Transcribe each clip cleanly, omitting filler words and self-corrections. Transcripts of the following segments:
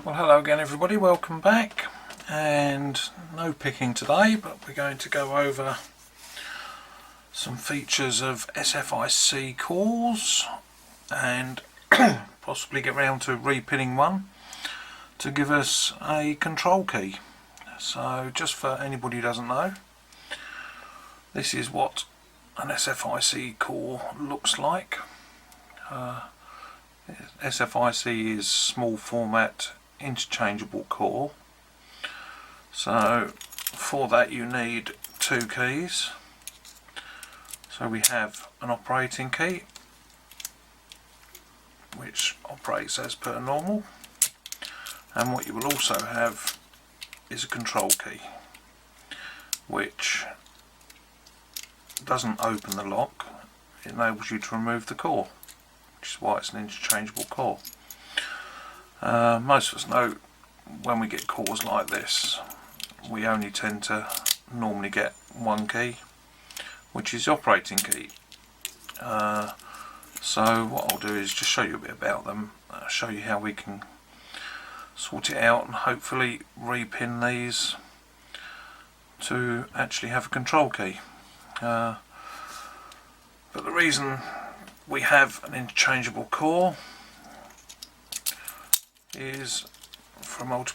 Well, hello again everybody, welcome back, and no picking today, but we're going to go over some features of SFIC cores and possibly get round to repinning one to give us a control key. So just for anybody who doesn't know, this is what an SFIC core looks like. SFIC is small format interchangeable core, so for that you need two keys. So we have an operating key which operates as per normal, and what you will also have is a control key which doesn't open the lock, it enables you to remove the core, which is why it's an interchangeable core. Most of us know when we get cores like this, we only tend to normally get one key, which is the operating key. So what I'll do is just show you a bit about them, show you how we can sort it out and hopefully repin these to actually have a control key. But the reason we have an interchangeable core is for a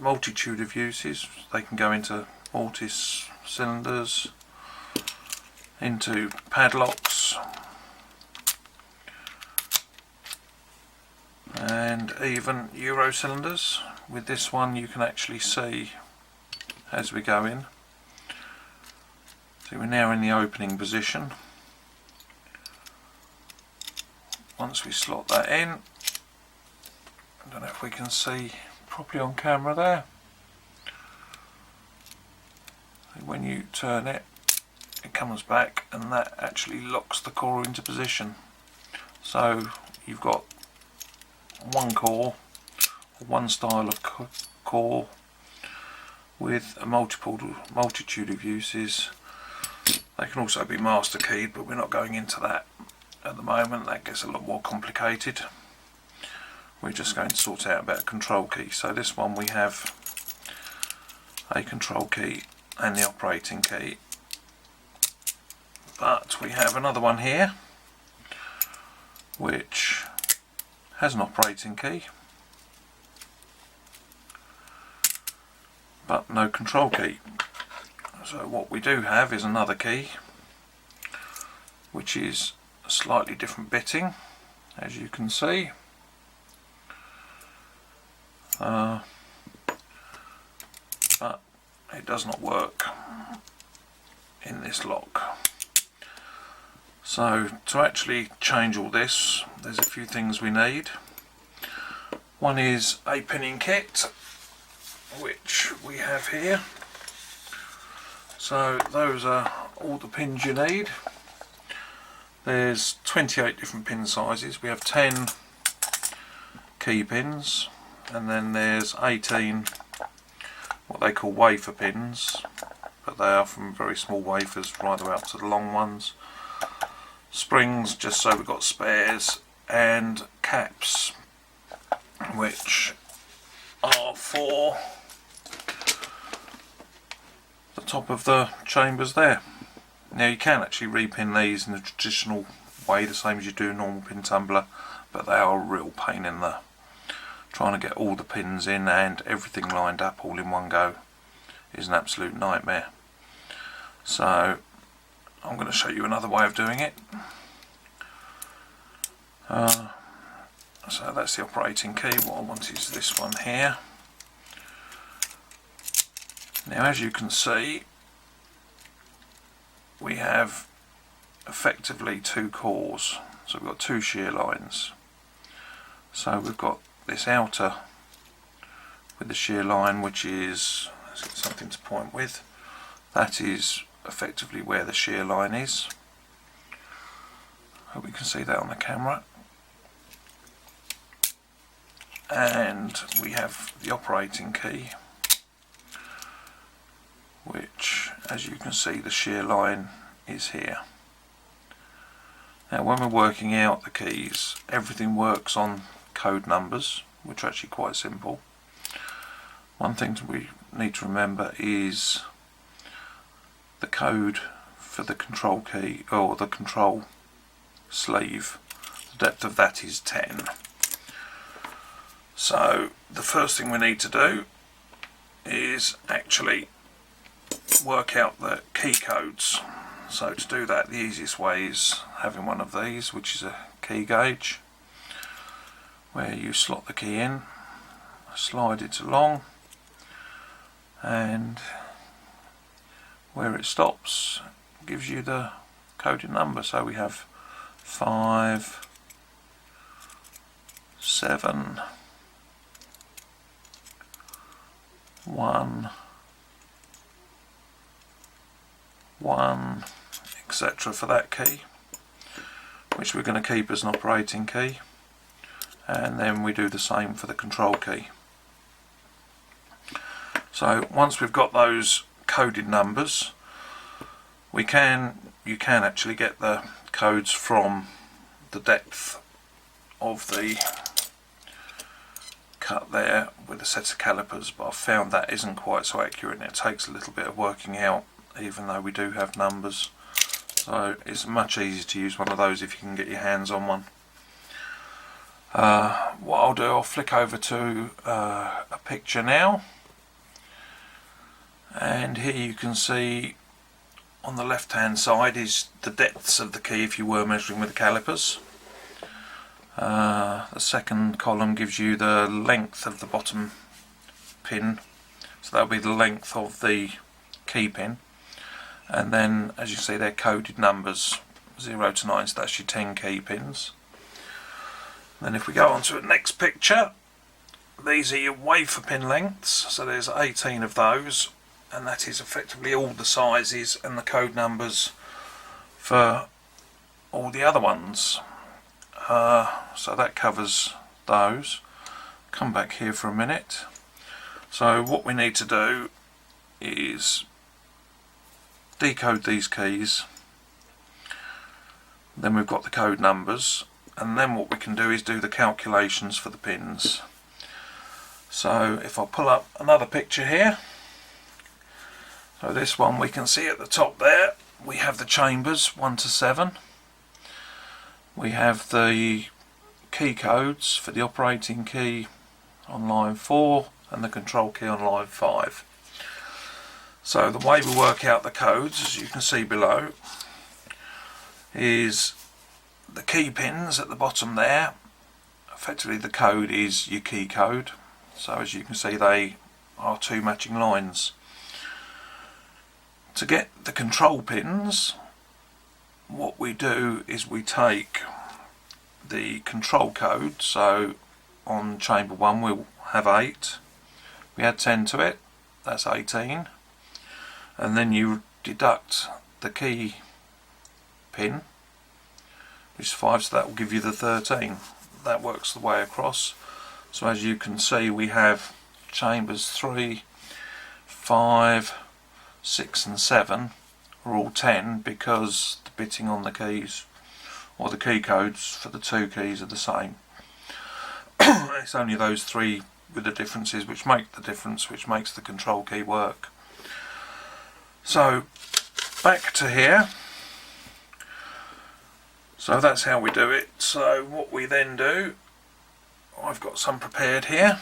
multitude of uses. They can go into mortise cylinders, into padlocks, and even Euro cylinders. With this one you can actually see as we go in. So we're now in the opening position. Once we slot that in, I don't know if we can see properly on camera there. When you turn it, it comes back and that actually locks the core into position. So you've got one core, one style of core with a multitude of uses. They can also be master keyed, but we're not going into that at the moment. That gets a lot more complicated. We're just going to sort out about a control key. So this one we have a control key and the operating key, but we have another one here which has an operating key but no control key. So what we do have is another key which is a slightly different bitting, as you can see. But it does not work in this lock. So to actually change all this, there's a few things we need. One is a pinning kit, which we have here. So those are all the pins you need. There's 28 different pin sizes. We have 10 key pins, and then there's 18 what they call wafer pins, but they are from very small wafers right the way up to the long ones. Springs, just so we've got spares, and caps, which are for the top of the chambers there. Now you can actually repin these in the traditional way, the same as you do a normal pin tumbler, but they are a real pain in the trying to get all the pins in and everything lined up all in one go is an absolute nightmare. So I'm going to show you another way of doing it. So that's the operating key. What I want is this one here. Now as you can see, we have effectively two cores, so we've got two shear lines. So we've got this outer with the shear line, which is, let's get something to point with, that is effectively where the shear line is. Hope we can see that on the camera. And we have the operating key, which, as you can see, the shear line is here. Now when we're working out the keys, everything works on code numbers, which are actually quite simple. One thing we need to remember is the code for the control key, or the control sleeve. The depth of that is 10. So the first thing we need to do is actually work out the key codes. So to do that, the easiest way is having one of these, which is a key gauge, where you slot the key in, slide it along, and where it stops gives you the coded number. So we have 5, 7, 1, 1, etc. for that key, which we're going to keep as an operating key, and then we do the same for the control key. So once we've got those coded numbers, you can actually get the codes from the depth of the cut there with a set of calipers, but I've found that isn't quite so accurate, and it takes a little bit of working out, even though we do have numbers. So it's much easier to use one of those if you can get your hands on one. What I'll do, I'll flick over to a picture now, and here you can see on the left hand side is the depths of the key if you were measuring with the calipers. The second column gives you the length of the bottom pin, so that'll be the length of the key pin, and then as you see they're coded numbers 0 to 9, so that's your 10 key pins. Then if we go on to the next picture, these are your wafer pin lengths, so there's 18 of those, and that is effectively all the sizes and the code numbers for all the other ones. So that covers those. Come back here for a minute. So what we need to do is decode these keys, then we've got the code numbers, and then what we can do is do the calculations for the pins. So if I pull up another picture here, so this one we can see at the top there we have the chambers 1 to 7. We have the key codes for the operating key on line 4 and the control key on line 5. So the way we work out the codes, as you can see below, is the key pins at the bottom there. Effectively the code is your key code. So as you can see they are 2 matching lines. To get the control pins, what we do is we take the control code, so on chamber 1 we'll have 8, we add 10 to it, that's 18, and then you deduct the key pin, which is 5, so that will give you the 13. That works the way across. So as you can see we have chambers 3, 5, 6 and 7 are all 10 because the bitting on the keys, or the key codes for the 2 keys, are the same. It's only those 3 with the differences which make the difference, which makes the control key work. So back to here. So that's how we do it. So what we then do, I've got some prepared here,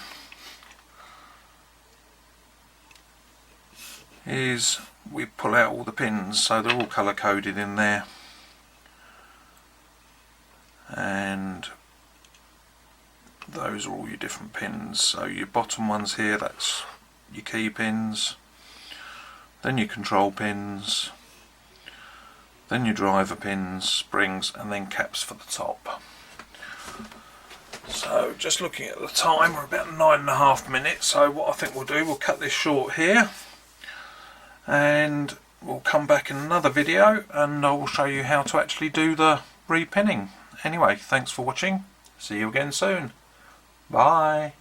is we pull out all the pins, so they're all colour coded in there, and those are all your different pins. So your bottom ones here, that's your key pins, then your control pins, then your driver pins, springs, and then caps for the top. So just looking at the time, we're about 9.5 minutes, so what I think we'll do, we'll cut this short here, and we'll come back in another video and I will show you how to actually do the repinning. Anyway, thanks for watching, see you again soon, bye.